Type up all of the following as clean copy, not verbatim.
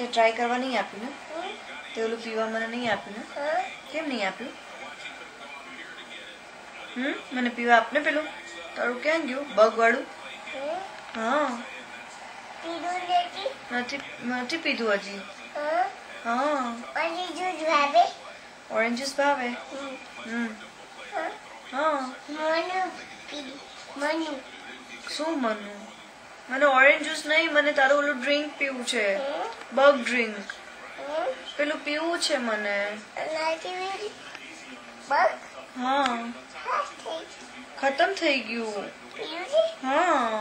તે ટ્રાય કરવા નહીં આપ્યું ને? તે ઓલું પીવા મને નહીં આપ્યું ને? કેમ નહીં આપ્યું? મને પીવા આપને પેલું. તારું ક્યાં ગયું બગ વાળું? હા નથી પીધું હજી. હા ઓરેન્જ જ્યુસ ભાવે. હા શું મનુ? મને ઓરેન્જ જ્યુસ નહીં, મને તારું ઓલું ડ્રિંક પીવું છે, બગ ડ્રિંક. પેલું પીવું છે મને. હા ખતમ થઈ ગયું. હા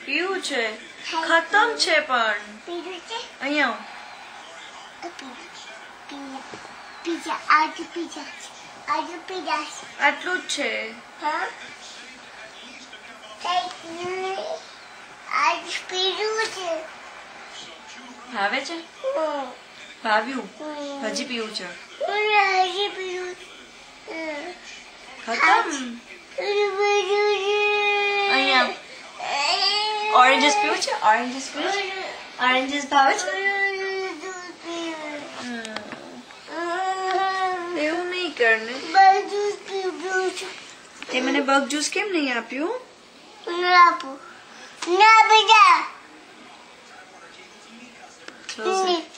પીવું છે, ખતમ છે પણ. અહીંયા આટલું જ છે. ભાવે છે? ભાવ્યું? હજી પીવું છે? ખતમ. અહીંયા ઓરેન્જીસ પીવું છે? ઓરેન્જીસ પીવું છે? ઓરેન્જીસ ભાવે છે? એવું નહીં કરને. તે મને બગ જ્યુસ કેમ નહીં આપ્યું? ના બેટા. Close it.